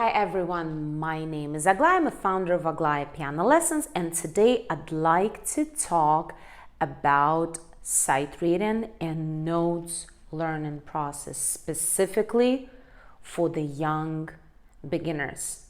Hi everyone, my name is Aglaya. I'm a founder of Aglaya Piano Lessons, and today I'd like to talk about sight reading and notes learning process, specifically for the young beginners.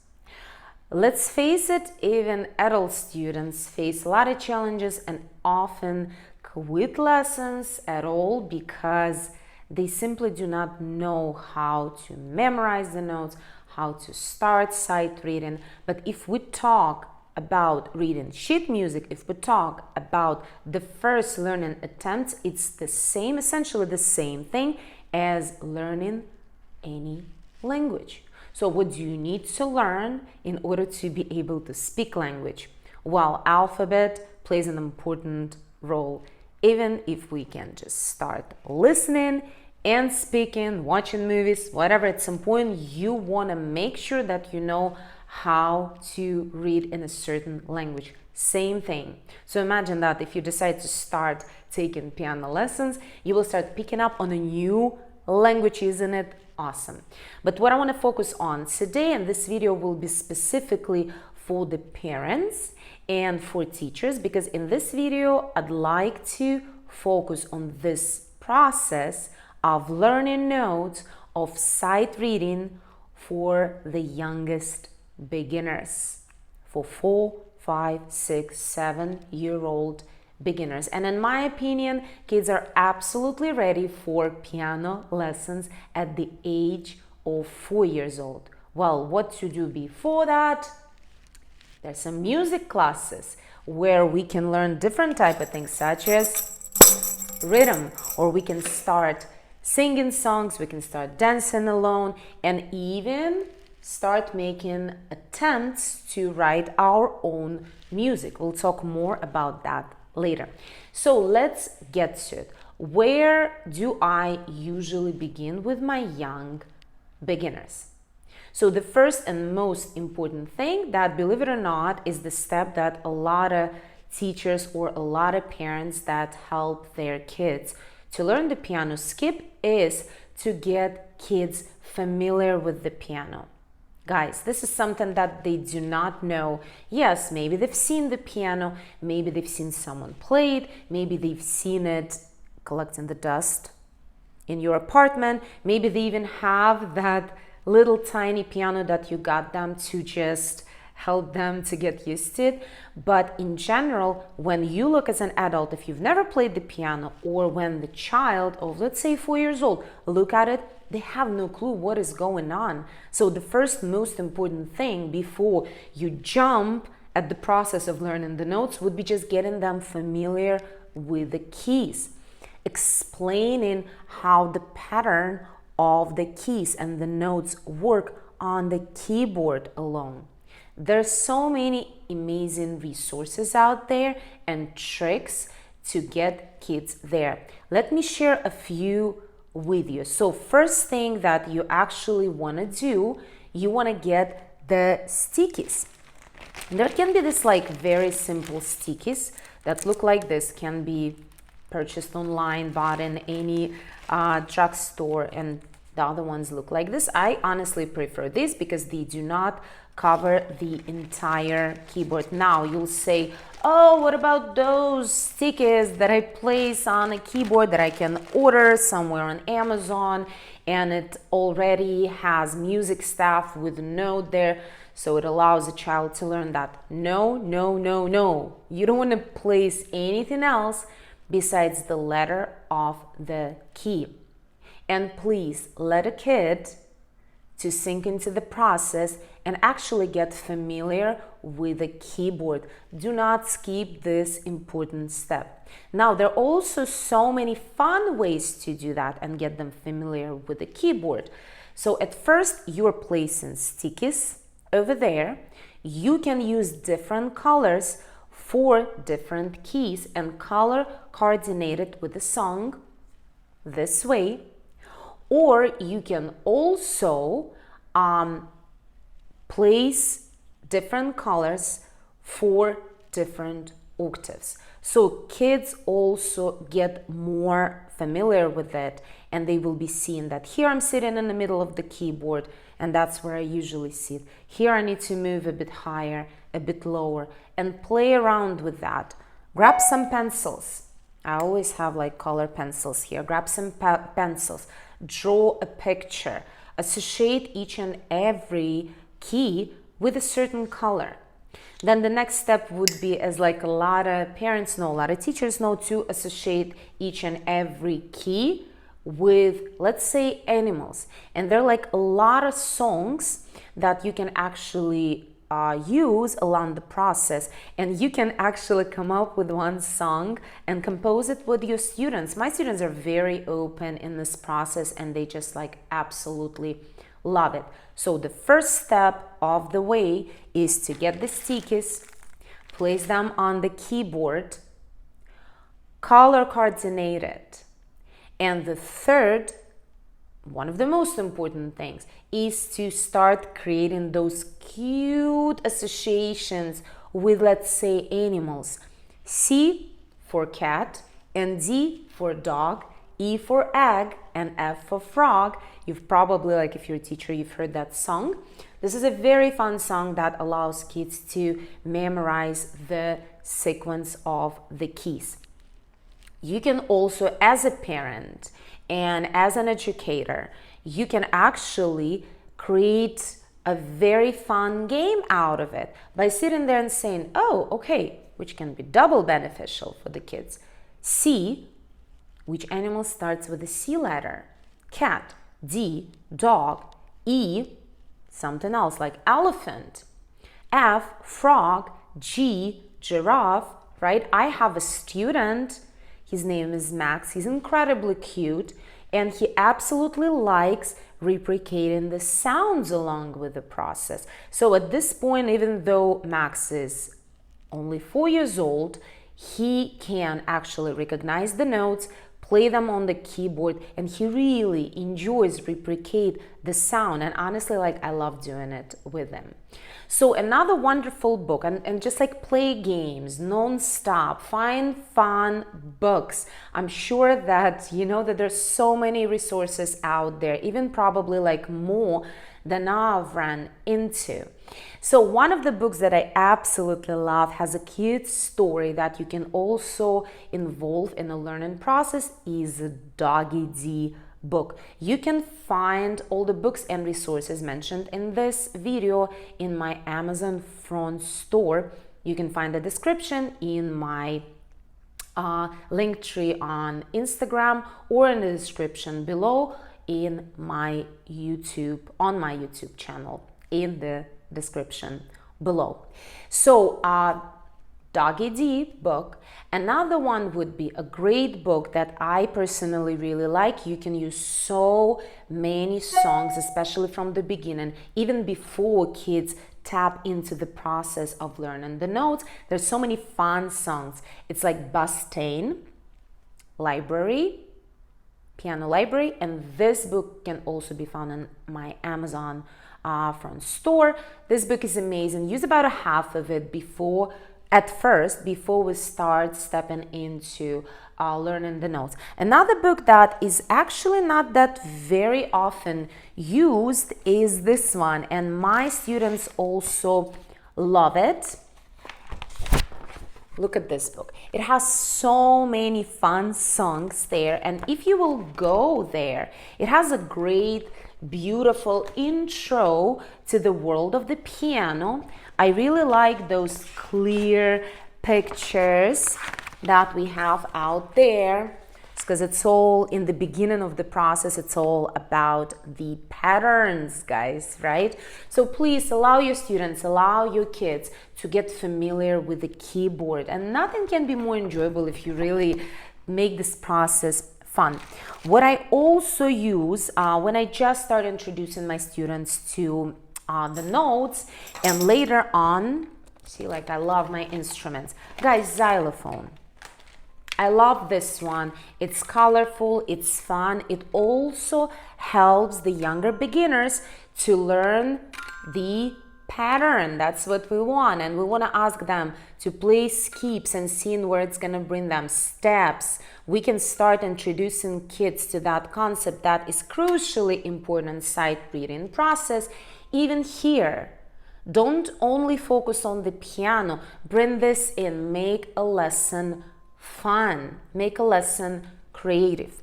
Let's face it, even adult students face a lot of challenges and often quit lessons at all because they simply do not know how to memorize the notes, how to start sight reading. But if we talk about reading sheet music, if we talk about the first learning attempts, it's the same, essentially the same thing as learning any language. So what do you need to learn in order to be able to speak language? Well, alphabet plays an important role. Even if we can just start listening and speaking, watching movies, whatever, at some point you want to make sure that you know how to read in a certain language. Same thing. So imagine that if you decide to start taking piano lessons, you will start picking up on a new language. Isn't it awesome? But what I want to focus on today, and this video will be specifically for the parents and for teachers, because in this video I'd like to focus on this process of learning notes of sight reading for the youngest beginners, for 4, 5, 6, 7-year-old beginners. And in my opinion, kids are absolutely ready for piano lessons at the age of 4 years old. Well, what to do before that? There's some music classes where we can learn different type of things, such as rhythm, or we can start singing songs, we can start dancing alone, and even start making attempts to write our own music. We'll talk more about that later. So let's get to it. Where do I usually begin with my young beginners? So the first and most important thing that, believe it or not, is the step that a lot of teachers or a lot of parents that help their kids to learn the piano skip, is to get kids familiar with the piano. Guys, this is something that they do not know. Yes, maybe they've seen the piano, maybe they've seen someone play it, maybe they've seen it collecting the dust in your apartment, maybe they even have that little tiny piano that you got them to just help them to get used to it. But in general, when you look as an adult, if you've never played the piano, or when the child of, let's say, 4 years old, look at it, they have no clue what is going on. So the first most important thing before you jump at the process of learning the notes would be just getting them familiar with the keys, explaining how the pattern of the keys and the notes work on the keyboard alone. There's so many amazing resources out there and tricks to get kids there. Let me share a few with you. So first thing that you actually want to do, you want to get the stickies. There can be this like very simple stickies that look like this, can be purchased online, bought in any drugstore, and the other ones look like this. I honestly prefer this because they do not cover the entire keyboard. Now you'll say, oh, what about those stickies that I place on a keyboard that I can order somewhere on Amazon, and it already has music stuff with a note there, so it allows a child to learn that? No, no, no, no. You don't want to place anything else besides the letter of the key. And please let a kid to sink into the process and actually get familiar with the keyboard. Do not skip this important step. Now, there are also so many fun ways to do that and get them familiar with the keyboard. So at first, you're placing stickies over there. You can use different colors for different keys and color coordinated with the song this way. Or you can also place different colors for different octaves. So kids also get more familiar with it, and they will be seeing that here I'm sitting in the middle of the keyboard, and that's where I usually sit. Here I need to move a bit higher, a bit lower, and play around with that. Grab some pencils. I always have like color pencils here. Grab some pencils, draw a picture, associate each and every key with a certain color. Then the next step would be, as like a lot of parents know, a lot of teachers know, to associate each and every key with, let's say, animals. And there are like a lot of songs that you can actually use along the process, and you can actually come up with one song and compose it with your students. My students are very open in this process, and they just like absolutely love it. So the first step of the way is to get the stickies, place them on the keyboard, color coordinate it. And the third, one of the most important things, is to start creating those cute associations with, let's say, animals. C for cat, and D for dog, E for egg, and F for frog. You've probably, like if you're a teacher, you've heard that song. This is a very fun song that allows kids to memorize the sequence of the keys. You can also, as a parent and as an educator, you can actually create a very fun game out of it by sitting there and saying, oh, okay, which can be double beneficial for the kids. C, which animal starts with the C letter? Cat. D, dog. E, something else like elephant. F, frog. G, giraffe, right? I have a student, his name is Max. He's incredibly cute, and he absolutely likes replicating the sounds along with the process. So at this point, even though Max is only 4 years old, he can actually recognize the notes, play them on the keyboard, and he really enjoys replicate the sound. And honestly, like, I love doing it with him. So another wonderful book, and just like play games non-stop, find fun books. I'm sure that you know that there's so many resources out there, even probably like more than I've run into. So one of the books that I absolutely love has a cute story that you can also involve in the learning process is a Doggy D book. You can find all the books and resources mentioned in this video in my Amazon front store. You can find the description in my link tree on Instagram or in the description below in my YouTube, on my YouTube channel, in the description below. So Doggy D book. Another one would be a great book that I personally really like. You can use so many songs, especially from the beginning, even before kids tap into the process of learning the notes. There's so many fun songs. It's like Bastain Library, Piano Library, and this book can also be found in my Amazon front store. This book is amazing. Use about a half of it before we start stepping into learning the notes. Another book that is actually not that very often used is this one, and my students also love it. Look at this book. It has so many fun songs there, and if you will go there, it has a great, beautiful intro to the world of the piano. I really like those clear pictures that we have out there, because it's all in the beginning of the process. It's all about the patterns, guys, right? So please allow your students, allow your kids to get familiar with the keyboard, and nothing can be more enjoyable if you really make this process fun. What I also use when I just start introducing my students to the notes, and later on, see, like, I love my instruments, guys. Xylophone, I love this one. It's colorful, it's fun. It also helps the younger beginners to learn the pattern. That's what we want. And we want to ask them to play skips and seeing where it's going to bring them. Steps. We can start introducing kids to that concept that is crucially important sight reading process. Even here, don't only focus on the piano. Bring this in. Make a lesson fun. Make a lesson creative.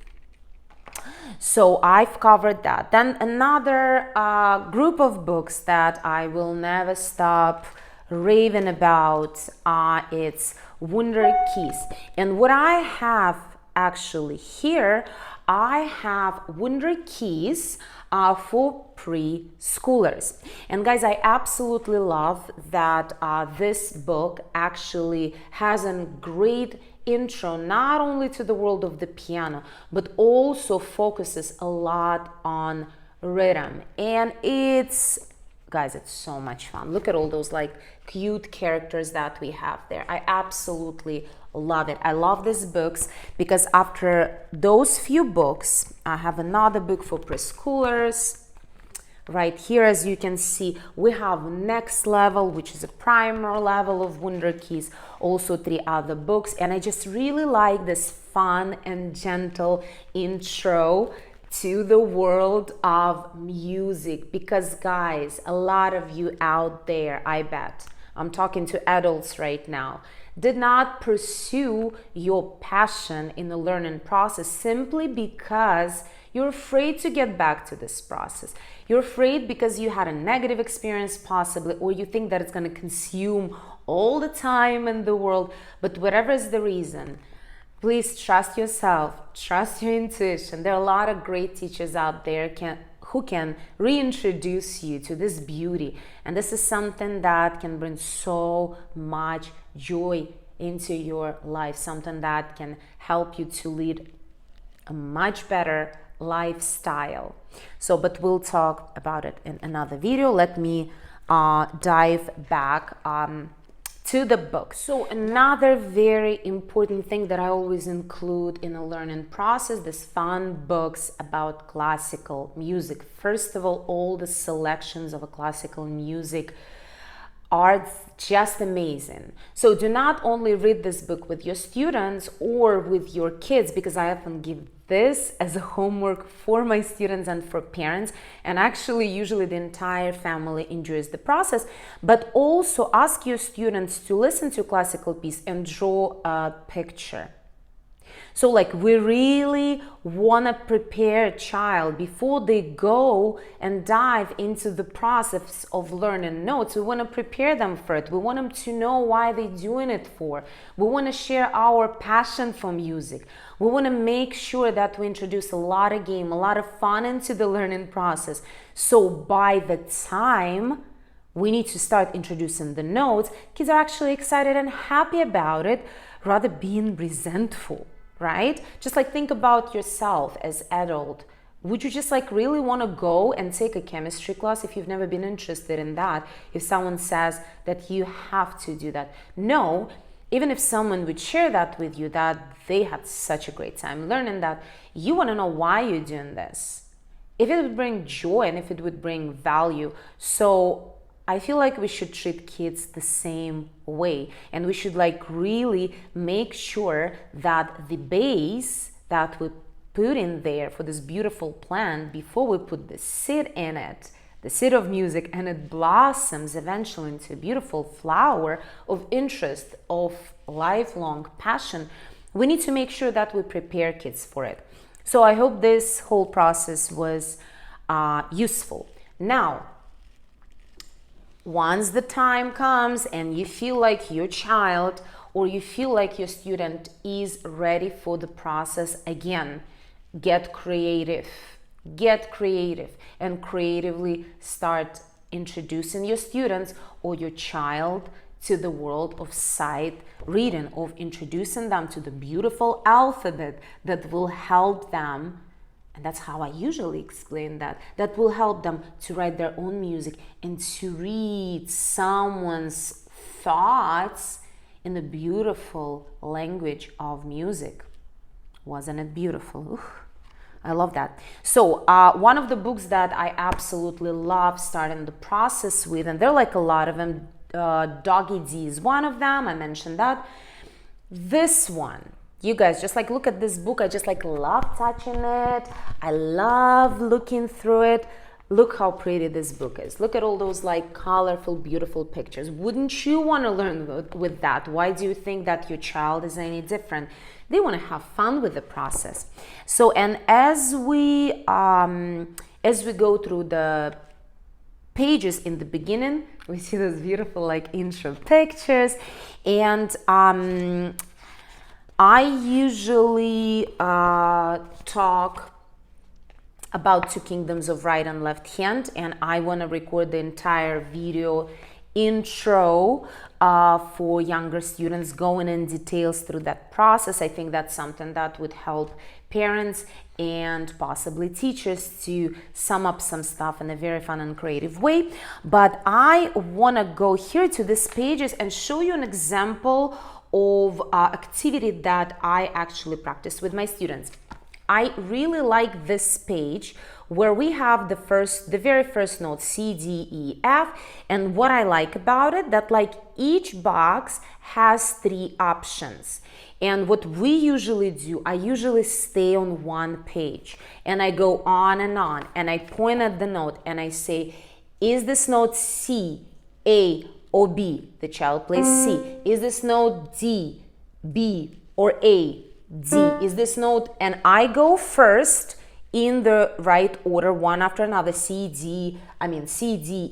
So I've covered that. Then another group of books that I will never stop raving about, it's Wonder Keys. And what I have actually here, I have Wonder Keys for preschoolers. And guys, I absolutely love that this book actually has a great intro not only to the world of the piano, but also focuses a lot on rhythm. And it's, guys, it's so much fun. Look at all those like cute characters that we have there. I absolutely love it. I love these books because after those few books, I have another book for preschoolers. Right here, as you can see, we have Next Level, which is a primer level of Wonder Keys, also 3 other books. And I just really like this fun and gentle intro to the world of music because, guys, a lot of you out there, I bet, I'm talking to adults right now, did not pursue your passion in the learning process simply because you're afraid to get back to this process. You're afraid because you had a negative experience possibly, or you think that it's going to consume all the time in the world. But whatever is the reason, please trust yourself, trust your intuition. There are a lot of great teachers out there who can reintroduce you to this beauty. And this is something that can bring so much joy into your life, something that can help you to lead a much better lifestyle. So, but we'll talk about it in another video. Let me dive back to the book. So another very important thing that I always include in a learning process, this fun books about classical music. First of all the selections of a classical music are just amazing. So do not only read this book with your students or with your kids, because I often give this as a homework for my students and for parents, and actually usually the entire family enjoys the process, but also ask your students to listen to a classical piece and draw a picture. So like we really want to prepare a child before they go and dive into the process of learning notes. We want to prepare them for it. We want them to know why they're doing it for. We want to share our passion for music. We want to make sure that we introduce a lot of game, a lot of fun into the learning process. So by the time we need to start introducing the notes, kids are actually excited and happy about it rather being resentful. Right? Just like think about yourself as adult. Would you just like really want to go and take a chemistry class if you've never been interested in that? If someone says that you have to do that? No, even if someone would share that with you, that they had such a great time learning that, you want to know why you're doing this. If it would bring joy and if it would bring value. So I feel like we should treat kids the same way, and we should like really make sure that the base that we put in there for this beautiful plant, before we put the seed in it, the seed of music, and it blossoms eventually into a beautiful flower of interest, of lifelong passion, we need to make sure that we prepare kids for it. So I hope this whole process was useful. Now, once the time comes and you feel like your child or you feel like your student is ready for the process, again, get creative and creatively start introducing your students or your child to the world of sight reading, of introducing them to the beautiful alphabet that will help them. And that's how I usually explain that. That will help them to write their own music and to read someone's thoughts in the beautiful language of music. Wasn't it beautiful? Oof. I love that. So one of the books that I absolutely love starting the process with, and there are like a lot of them, Doggy D is one of them, I mentioned that. This one, you guys just like look at this book. I just like love touching it. I love looking through it. Look how pretty this book is. Look at all those like colorful, beautiful pictures. Wouldn't you want to learn with that? Why do you think that your child is any different? They want to have fun with the process. So, and as we go through the pages in the beginning, we see those beautiful like intro pictures, and I usually talk about two kingdoms of right and left hand, and I want to record the entire video intro for younger students, going in details through that process. I think that's something that would help parents and possibly teachers to sum up some stuff in a very fun and creative way. But I want to go here to these pages and show you an example of activity that I actually practice with my students. I really like this page where we have the very first note, C, D, E, F. And what I like about it, that like each box has 3 options. And what we usually do, I usually stay on one page and I go on and I point at the note and I say, is this note C, A, or B? The child plays C. Is this note D, B, or A, D? Is this note? And I go first in the right order, one after another, C, D,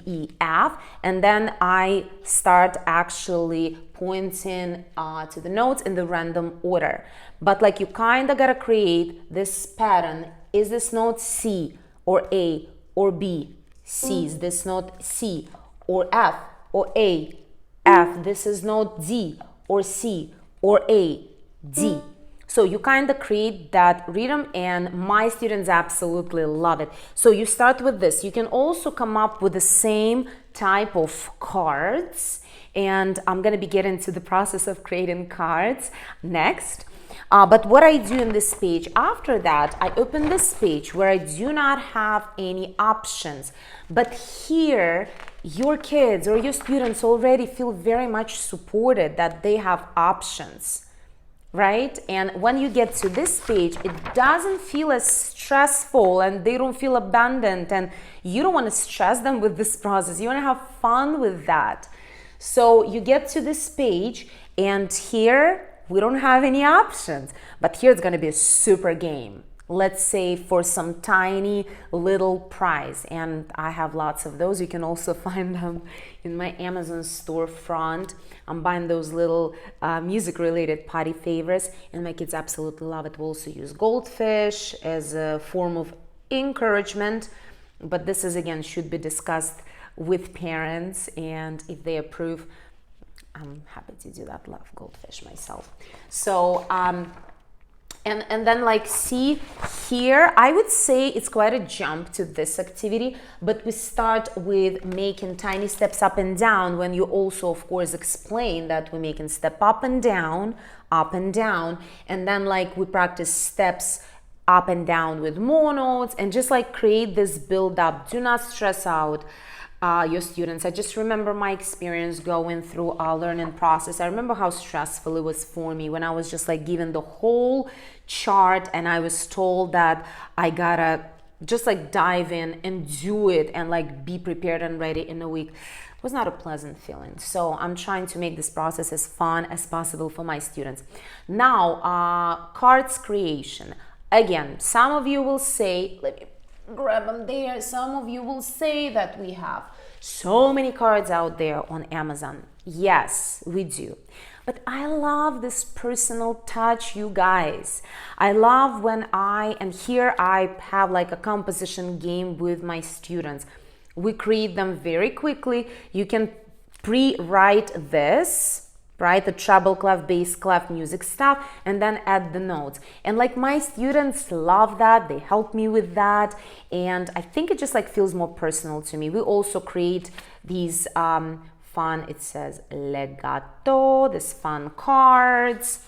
E, F, and then I start actually pointing to the notes in the random order. But like you kind of gotta create this pattern. Is this note C or A or B? C. Is this note C or F or A? F. This is note D or C or A, D. So you kind of create that rhythm, and my students absolutely love it. So you start with this. You can also come up with the same type of cards, and I'm going to be getting to the process of creating cards next. But what I do in this page, after that, I open this page where I do not have any options. But here, your kids or your students already feel very much supported that they have options. Right? And when you get to this page, it doesn't feel as stressful and they don't feel abandoned, and you don't want to stress them with this process. You want to have fun with that. So you get to this page, and here we don't have any options, but here it's going to be a super game. Let's say for some tiny little prize, and I have lots of those. You can also find them in my Amazon storefront. I'm buying those little music related party favors, and my kids absolutely love it. We also use goldfish as a form of encouragement, but this is again should be discussed with parents, and if they approve, I'm happy to do that. Love goldfish myself. So and then like see here, I would say it's quite a jump to this activity, but we start with making tiny steps up and down, when you also of course explain that we're making step up and down, and then like we practice steps up and down with more notes, and just like create this build up. Do not stress out your students. I just remember my experience going through our learning process. I remember how stressful it was for me when I was just like given the whole chart and I was told that I gotta just like dive in and do it and like be prepared and ready in a week. It was not a pleasant feeling. So I'm trying to make this process as fun as possible for my students. Now, cards creation. Again, some of you will say, let me grab them there. Some of you will say that we have so many cards out there on Amazon. Yes, we do. But I love this personal touch, you guys. I love when and here I have like a composition game with my students. We create them very quickly. You can pre-write this, right? The treble clef, bass clef, music stuff, and then add the notes. And like my students love that. They help me with that. And I think it just like feels more personal to me. We also create these fun, it says legato, this fun cards.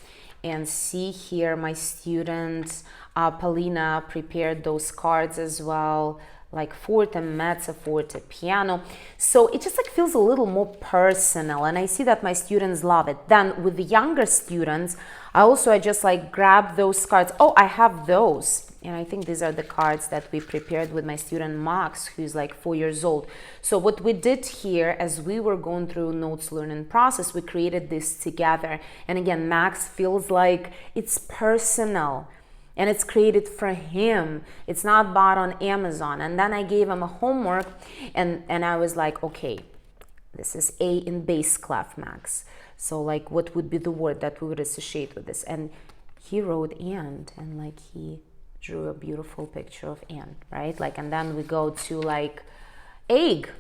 and see here my students, Paulina prepared those cards as well, like forte, mezzo forte, piano. So it just like feels a little more personal, and I see that my students love it. Then with the younger students, I just like grab those cards. Oh, I have those. And I think these are the cards that we prepared with my student Max, who's like 4 years old. So what we did here, as we were going through notes learning process, we created this together. And again, Max feels like it's personal. And it's created for him. It's not bought on Amazon. And then I gave him a homework, and I was like, okay, this is A in bass clef, Max. So like, what would be the word that we would associate with this? And he wrote and like he drew a beautiful picture of and, right? Like, and then we go to like egg,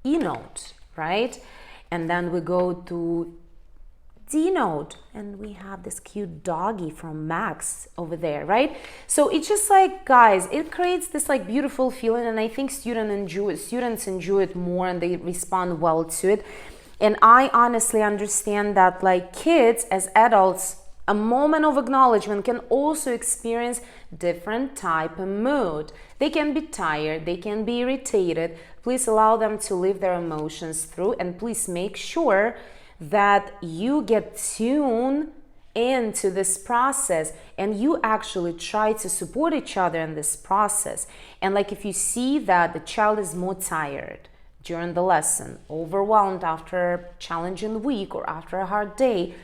E note, right? And then we go to D note, and we have this cute doggy from Max over there, right? So it's just like, guys, it creates this like beautiful feeling, and I think students enjoy it more, and they respond well to it. And I honestly understand that like kids as adults, a moment of acknowledgement can also experience different type of mood. They can be tired, they can be irritated. Please allow them to live their emotions through, and please make sure that you get tuned into this process and you actually try to support each other in this process. And like, if you see that the child is more tired during the lesson, overwhelmed after a challenging week or after a hard day,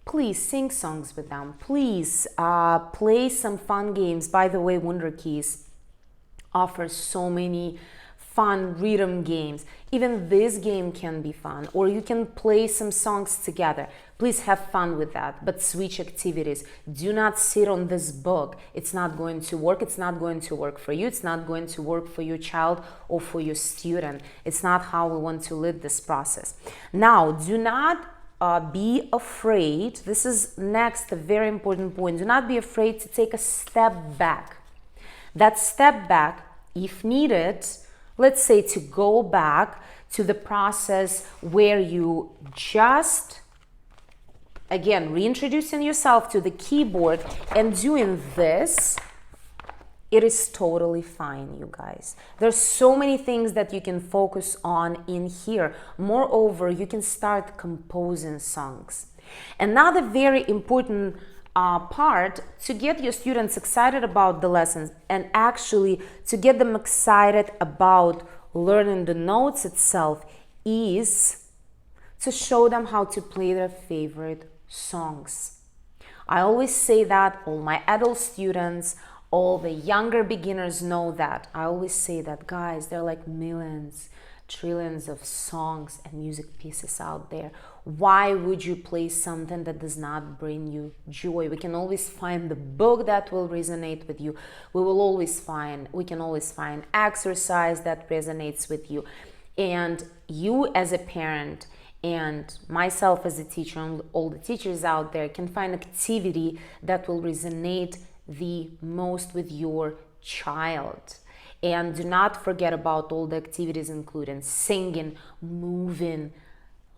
please sing songs with them. Please play some fun games. By the way, Wonder Keys offers so many fun rhythm games. Even this game can be fun, or you can play some songs together. Please have fun with that, but switch activities. Do not sit on this book. It's not going to work. It's not going to work for you. It's not going to work for your child or for your student. It's not how we want to lead this process. Now, do not be afraid. This is next, a very important point. Do not be afraid to take a step back. That step back, if needed, let's say to go back to the process where you just, again, reintroducing yourself to the keyboard and doing this, it is totally fine, you guys. There's so many things that you can focus on in here. Moreover, you can start composing songs. Another very important part to get your students excited about the lessons, and actually to get them excited about learning the notes itself, is to show them how to play their favorite songs. I always say that. All my adult students, all the younger beginners know that. I always say that, guys, there are like millions, trillions of songs and music pieces out there. Why would you play something that does not bring you joy? We can always find the book that will resonate with you. We can always find exercise that resonates with you. And you as a parent, and myself as a teacher, and all the teachers out there, can find activity that will resonate the most with your child. And do not forget about all the activities, including singing, moving.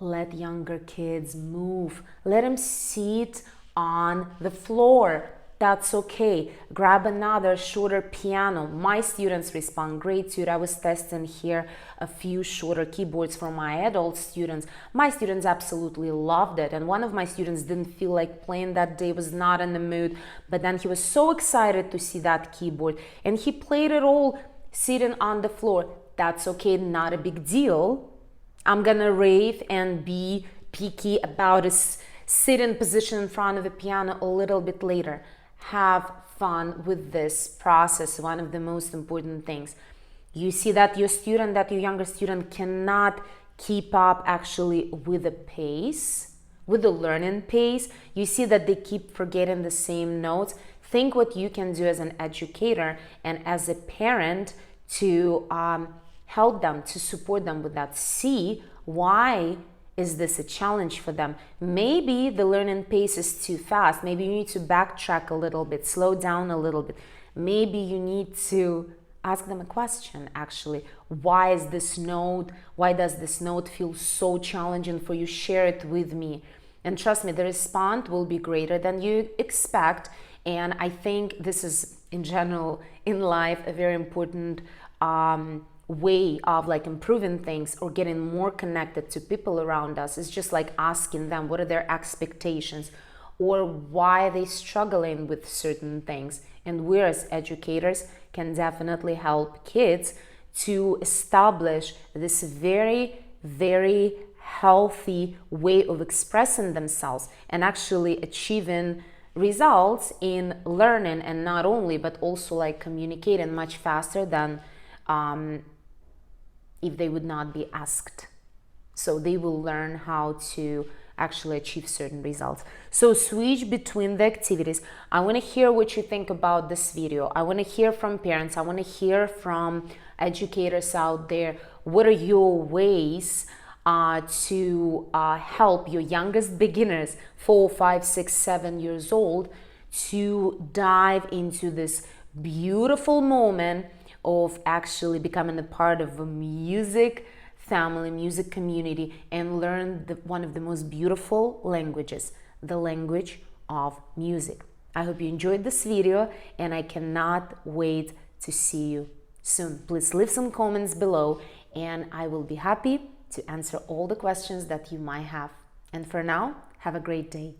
Let younger kids move. Let them sit on the floor. That's okay. Grab another shorter piano. My students respond great to it. I was testing here a few shorter keyboards for my adult students. My students absolutely loved it. And one of my students didn't feel like playing that day, was not in the mood. But then he was so excited to see that keyboard. And he played it all sitting on the floor. That's okay, not a big deal. I'm gonna rave and be picky about a sitting position in front of the piano a little bit later. Have fun with this process. One of the most important things. You see that your younger student cannot keep up actually with the pace, with the learning pace. You see that they keep forgetting the same notes. Think what you can do as an educator and as a parent to help them, to support them with that. See why is this a challenge for them. Maybe the learning pace is too fast. Maybe you need to backtrack a little bit, slow down a little bit. Maybe you need to ask them a question, actually. Why does this note feel so challenging for you? Share it with me. And trust me, the response will be greater than you expect. And I think this is, in general, in life, a very important way of like improving things or getting more connected to people around us. Is just like asking them what are their expectations or why are they struggling with certain things. And we as educators can definitely help kids to establish this very, very healthy way of expressing themselves and actually achieving results in learning, and not only but also like communicating much faster than if they would not be asked. So they will learn how to actually achieve certain results. So switch between the activities. I want to hear what you think about this video. I want to hear from parents. I want to hear from educators out there. What are your ways to help your youngest beginners, 4, 5, 6, 7 years old, to dive into this beautiful moment of actually becoming a part of a music family, music community, and learn one of the most beautiful languages, the language of music. I hope you enjoyed this video, and I cannot wait to see you soon. Please leave some comments below, and I will be happy to answer all the questions that you might have. And for now, have a great day.